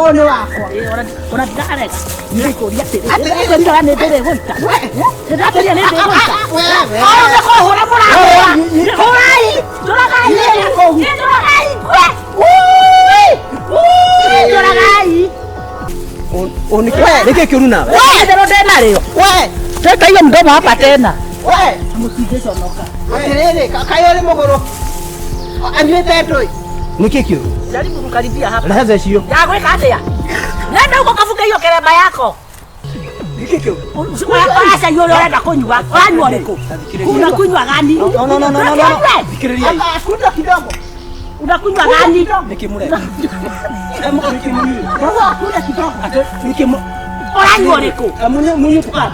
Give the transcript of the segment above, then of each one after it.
Oni wako. Unataka nini? Nilikuambia tena. Ndio ndio goita. Ndio ndio goita. Wewe. Au hora mora. Horai. Toragai. Toragai. Toragai. Nike kiuruna. Wewe ndio tena leo. Wewe. Sasa hiyo mdomo hapa tena. Wewe. Msije sonoka. Atirere kayore mogoro. Anywete toi. Nike kiuru. Jaribu kukaribia hapa. Laza sio. Ya gweka atia. Nenda huko kafuke hiyo kereba yako. Nike kiuru. Sasa hiyo unaenda kunywa. Wanywa liko. Unakunywa gani? No. Fikiria. Akuta kidogo. Unakunywa gani? Nike mure. Nike mure. Baba akuta kidogo. Nike mure. Wanywa liko. Munyu tuka.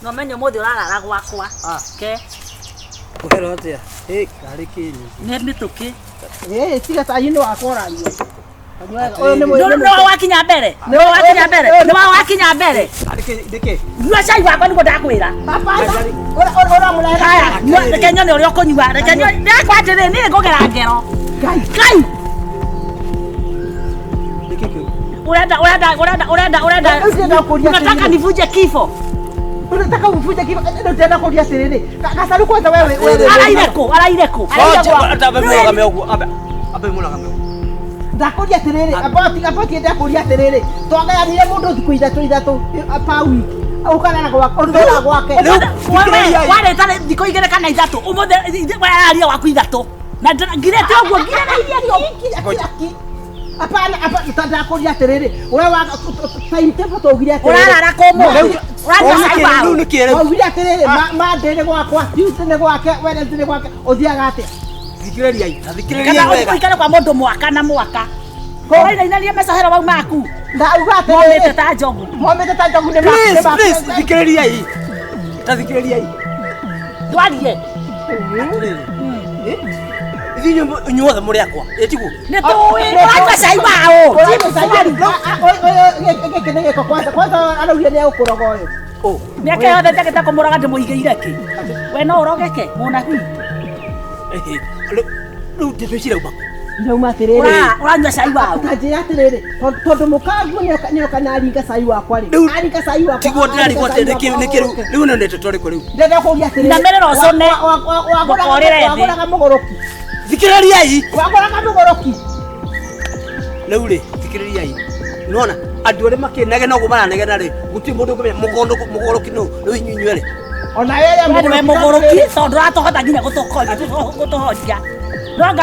No menyo mothe urarara gwakwa. Ke. Kuhero atia. Kari kini. Nĩ tuki. Tiga ta yino akorario. No wakinya mbere. No wakinya mbere. No wakinya mbere. Deke. Nyua cai wakwa nĩguo ndakwĩra. Papa. Ora mulai. Haya, reke nyone ũrĩa ũkũnyua. Reke nyone. Ndakwa atĩrĩ nĩ ngũgera ngero. Ngai. Nike kiuru. Urenda. Unataka nivunje kifo. Unataka uvunje kifo. Ndio tena kulia serere. Kasaru kwanza wewe. Araireko. Atabemula kameo. Abemula kameo. Ndakuria terere. Aboti ndakuria terere. Twagayanire mundu thiku ithatu pa wiki. Ukana na gwako. Ndona gwake. Wale tale thiko igere kana ithatu. Umothe aria waku ithatu. Na ngirete ũguo ngire na iria ni. Apana ndakuria terere. Wewe wa time table tugiria terere. Urarara komo. Urarara saibao. Ugiria terere ma ndene gwakwa. Tuesday gwake, Wednesday gwake. Uthiaga atia. Thikiriria wega. Ikara kwa mundu mwaka na mwaka. Koraina inaria mesahero wau maku. Ndauga Momete ta njogu. Momete ta njogu ne ma. Please thikiriria hii. Thikiriria hii. Ndwarie. Ithinyu nyuothe muri akwa. Etigu. Nĩ tũĩ. Ũranyua cai wao. Gĩkĩ nĩ kwanza araugire nĩ ũkũroga ũyũ. Mĩaka yothe njagĩte kũmũroga ndĩmũigĩire kĩ? We no ũrogeke mũnabii. Rĩu ndĩtwĩcira uma. Nĩuma atĩrĩrĩ. Ũranyua cai wao. Tanjĩra atĩrĩrĩ. Tondũ mũkangu nĩoka na aringa cai wakwa rĩ. Aringa cai wakwa. Tiguo ndĩrarigwo atĩ nĩkĩ rĩu nĩ ndĩtũ tũrĩ kũ rĩu. Ndĩrenda kũria atĩrĩrĩ. Ndamerera ũcone. Wagũraga mũgũrũki. Thikiriria hii. Wagũraga mũgũrũki. Rĩu rĩ thikiriria hii. Nona andũ arĩa makĩnege no maranegena rĩ gũtirĩ mũndũ ũngĩmenya mũgũrũki no rĩu inyuĩ rĩ. Ona yeye we mũgũrũki tondũ ũratohota nginya gũtũhoria. No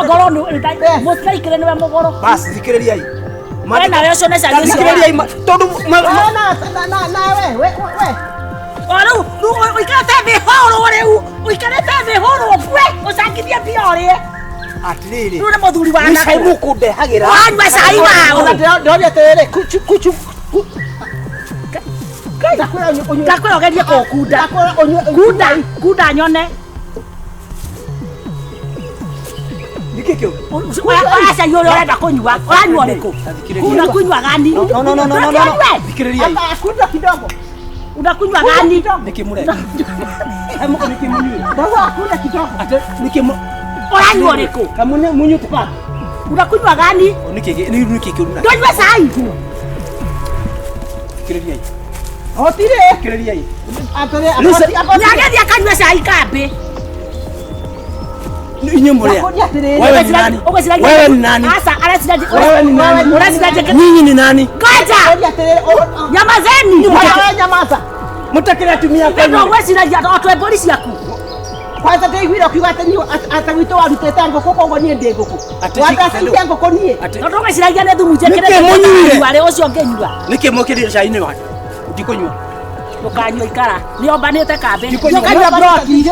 ngorwo mũtiraikĩre nĩwe mũgũrũ. Basi thikiriria hii. We nawe ũcone cai ũcio. Thikiriria hii tondũ we. Rĩu ũikarĩte thĩ hũrũ rĩu. Ũikarĩte thĩ hũrũ bwe ũcangithie mbia ũrĩe. Atĩrĩrĩ. Rĩu nĩ mũthuri wa Cai mũkũndehagĩra. Wanyua cai wao. Ndĩroria atĩrĩrĩ. Kuchu. Ndakwĩra ũgerie kũkunda. Kunda nyone. Nĩkĩ kĩu? Aca hiyo ũrenda kũnyua. Ũranyua ũrĩkũ? Unakunywa gani? No. Thikiriria hii. Akunda kidogo. Unakunywa gani? Nĩkĩ mure. Nĩkĩ munyu. Baba akunda kidogo. Nĩkĩ Ũranyua ũrĩkũ? Kamune munyu tupa. Unakunywa gani? Nĩkĩ kĩu? Ndonyua cai. Thikiriria hii. Otire. Thikiriria hii. Nĩagethi akanyua cai kambĩ. Inyuĩ mũrĩa. Wewe ni nani? Wewe ni nani? Asa araciraji. Wewe ni nani? Uraciraji. Nyinyi ni nani? Ngoja. Nyamazeni. Nyamaza. Mutakĩra atumia kwenu. Ndio weciragia atwe polisi yaku. Kwanza ndaiguire ukiuga atĩ gwitũ warutĩte ngũkũ koguo niĩ ndĩ ngũkũ. Wandacithia ngũkũ niĩ. Tondũ weciragia nĩ thumu njĩkĩre. Nĩkĩ mũnyuire? Warĩ ũcio ngĩnyua. Nĩkĩ mũkĩrire cai-inĩ wanyu? Ndikũnyua. Ndũkanyua ikara. Nĩombanĩte kambĩ. Ndũkanyua broki.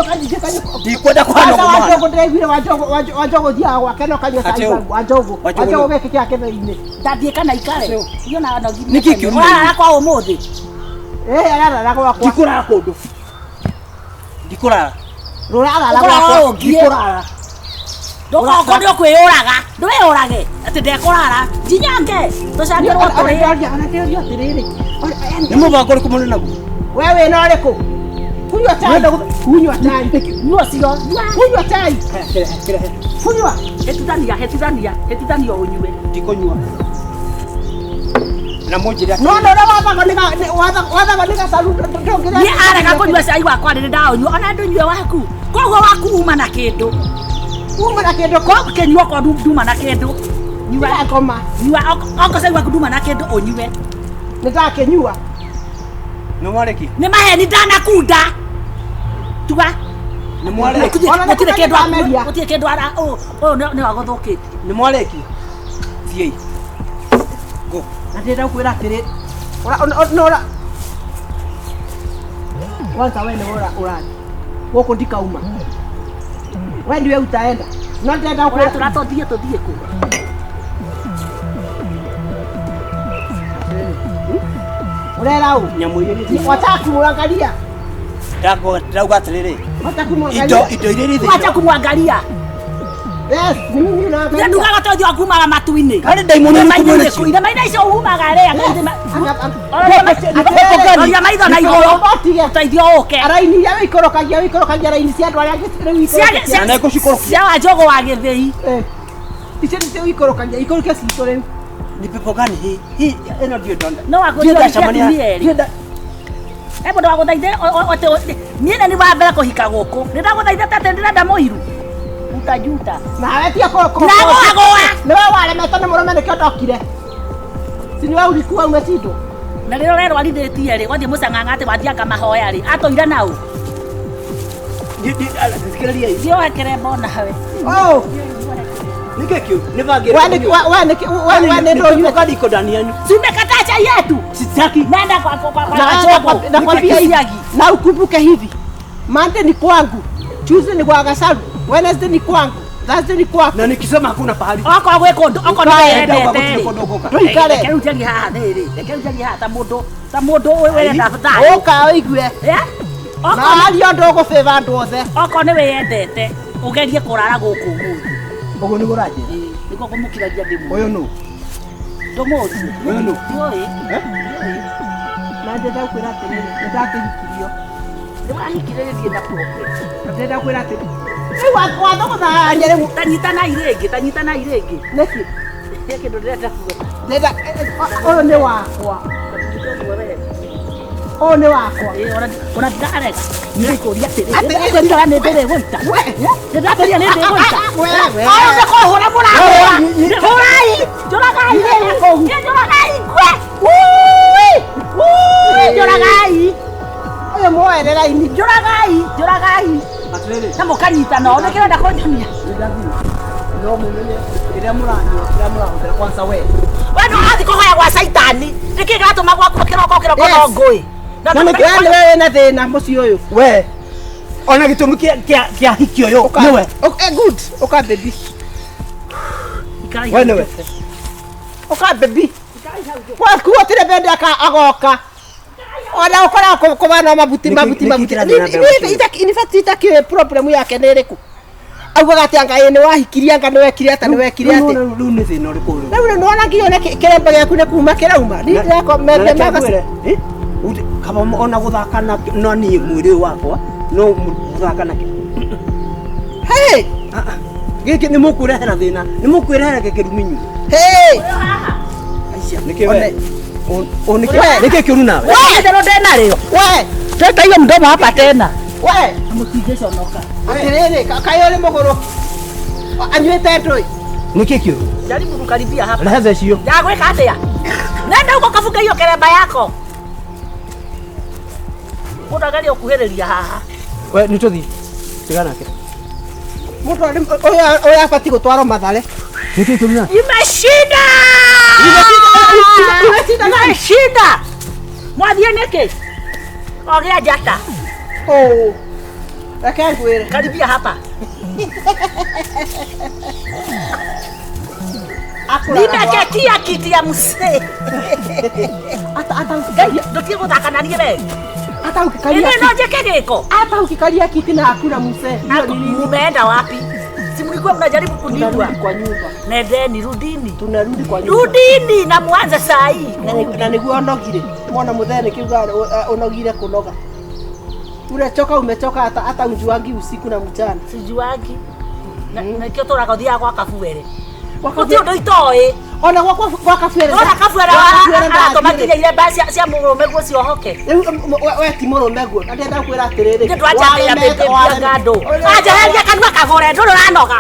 Ndikwenda kwana kuma. Wanjogo ndaiguire wanjogo thiaga gwake no kanyua cai wangu. Wanjogo gĩkĩ gĩake thĩ-inĩ. Ndathiĩ kana ikare. Iyo na Nĩkĩ kĩu? Ũrarara kwa ũmũthĩ. arara gwakwa. Ndikuraga kundu. Ndikurara. Rurara gwakwa. Ndikurara. Ndoko ndio kwiyuraga. Ndwiyurage. Ati ndekurara. Njinyange. Tucangirwo turi. Anateoria atiriri. Ni mubango uriku munene naguo. Wewe no riku. Kunywa chai. Kunywa chai. Nyua cio. Kunywa chai. Kunywa. Hetithania unyue. Ndikunyua. Na munjira. No wathaga niga salu. Ni arega kunyua cai wakwa riri ndaunyua ona ndunyue waku. Koguo waku uma na kindu. Uma na kindu ko Kenyua kwa nduma na kindu. nyua ngoma. Nyua oko cai waku nduma na kindu unyue. Nitakenyua. Ni mwareki. Ni maheni ndanakunda. Tuga. Ni mwareki. Gutire kindu ara ni waguthukitie. Ni mwareki. Thiei. Go. Na ndenda kwira atiri. Ora. Kwanza wewe ndio urani. Woko ndikauma. Wewe ndiwe utaenda. Na ndenda kwira Tuthie ku. urera u. Nyamu iria Wataka kumwangalia. Ndauga atiriri. Wataka kumwangalia. Indo iria iri. Acha kumwangalia. Yes, mimi na Ndio ndugaga tothio akumaga matu-ini. Hari daimoni ni kumwona cio. Ira maitho icio umaga ria. Oria maitho na iguru. Teithio uke. Araini ya wikorokagia raini cia andu aria ngitire Na ikushikoro. Cia wa njogo wa githii. Icio ndio wikorokagia ikorokia cito riu. Ni pepo gani hii? Eno ndio donda. No wakuria chamani. Ebo ndo waguthaithe niĩ nĩ wa mbere kũhika gũkũ. Nĩ ndagũthaithe tete ndĩrenda mũiru. Utajuta. Na wewe tia koko. Ndagũagũa. Nĩ wewe waremetwo nĩ mũrũme nĩkĩo ndokire. Si nĩ wewe ulikuwa umecindwo. Na rĩrĩa ũrerwarithĩtie rĩ, wathiĩ mũcang'ang'a atĩ wathianga mahoya rĩ, atũire naũ. Sikiraria hii. Thiĩ wekere mbona we. Oh. Nikekio. Ni bangi. Wewe ndio yule kadi iko ndani yanyu. Simekataa chai yetu. Sitaki. Nenda kwa chogo. Nakwambia hivi. Na ukumbuke hivi. Monday ni kwangu. Tuesday ni kwa Gasaru. Wednesday ni kwangu. Thursday ni kwako. Na nikisema hakuna pahali. Oko gwĩkũndũ oko nĩwendete. Tuikare. Reke rĩu njarie haha nĩrĩ. Reke rĩu njarie haha ta mũndũ wenda thayũ. Ũka ũigue. Na ario ndogo favor andũ othe. Oko nĩwĩyendete ũgerie kũrara gũkũ ũmũthĩ. Ũguo nĩ gũraje. Nĩguo kũmũkiragia ndĩmũ. Ũyũ nũ? Ndũmũthi. Ũyũ nũ? Nĩũĩ. Na ndenda kwĩra atĩrĩrĩ, nĩndakĩhikirio. Nĩwahikirĩrĩrie na problem. Na ndenda kwĩra atĩrĩrĩ. Rĩu wathogothaga rĩu. Tanyitana irĩngĩ. Nĩkĩ? Kĩndũ ndĩrenda kuona. Ndenda ũyũ nĩ wakwa. Ũyũ nĩ wakwa. Ona ndikarega. Nĩkũria atĩrĩ. Nĩkwĩrira nĩ ndĩrĩgũita. Nĩndakĩria nĩ ndĩrĩgũita. Ũyũ nĩ kũhũra mũrahũra. Hũrai. Njũragai kũu. Njũragai kwe. Njũragai. Ũyũ mwoerera-inĩ. Njũragai. Na mũkanyitana o nĩkĩrenda kũnyonia. No mũmenye ĩrĩa mũrahũthĩra kwanza we. We no athi kũhoya gwa caitani. Nĩkĩ gĩratũma gwaku kĩroko no ngũĩ. Na nĩkĩrĩa wewe na thĩna mũciĩ ũyũ. We. Ona gĩtũmi kĩa hiki ũyũ nĩwe. Okay, good. Ũka baby. We nĩwe. Ũka baby. Waku gũtirĩ bende agoka. Ona ũkora kũbana mabuti. In fact itakĩũĩ problem yake nĩ ĩrĩkũ. Augaga atĩ anga nĩ wahikirie anga nĩ wekire atĩ nĩ wekire atĩ. Rĩu nĩ thĩna ũrĩkũ ũyũ? Rĩu nĩ wona nginya kĩrembe gĩaku nĩ kuma kĩrauma. Kaba ona gũthaka na niĩ mwĩrĩ wakwa no gũthaka nakĩ. Hey! Gĩkĩ nĩ mũkũrehera thĩna. Nĩ mũkwĩrehera kĩruminyu. Hey! Aicia nĩkĩ we? Nĩkĩ kĩũru nawe? Ndio ndena rĩo. We! Teta hiyo mdomo hapa tena. We! Msijeshonoka. Atĩrĩrĩ, kaĩ ũrĩ mũgũrũ? Anyuĩte ndũĩ? Nĩkĩ kĩũru? Jaribu kukaribia hapa. Rehe thecio. Ya gwĩka atĩa? Nenda huko kafunga hiyo keremba yako. Mũndagaria ũkuhĩrĩria haha. We nĩ tũthiĩ. Tiga nake. Mũndũ ũyũ abatiĩ gũtwarwo Mathare. Nĩkĩ kĩũru nawe? Imeshinda! Imeshinda! Mwathiĩ nĩkĩ? Ogea njata. Oh. Reke ngwĩre. Karibia hapa. Nimeketia kiti ya mzee. Hata ukikalia ndio gũthaka na niĩ we. Hata ukikalia Ino njeke gĩko. Hata ukikalia kiti na hakuna mzee. Mumeenda wapi? Si mlikuwa mnajaribu kuniua kwa nyumba. Nendeni rudini. Tunarudi kwa nyumba. Rudini na mwanze saa hii. Na niguo onogire. Mwana muthee kiuga onogire kunoga. Unachoka umechoka hata unjuangi usiku na mchana. Sijuangi. Na kio tũragothia gwa kabuere. Gũtirĩ ũndũ itoĩ. Ona gwa kabuere. Ona kabuere atũmakirie ile basi cia mũrũme guo ciohoke. We ti mũrũme guo. Na ndenda kwĩra atĩrĩrĩ. Nĩ twajagĩra mbĩmbĩa ngandũ. Anjaheria kanua kagũre ndũrĩ ũranoga.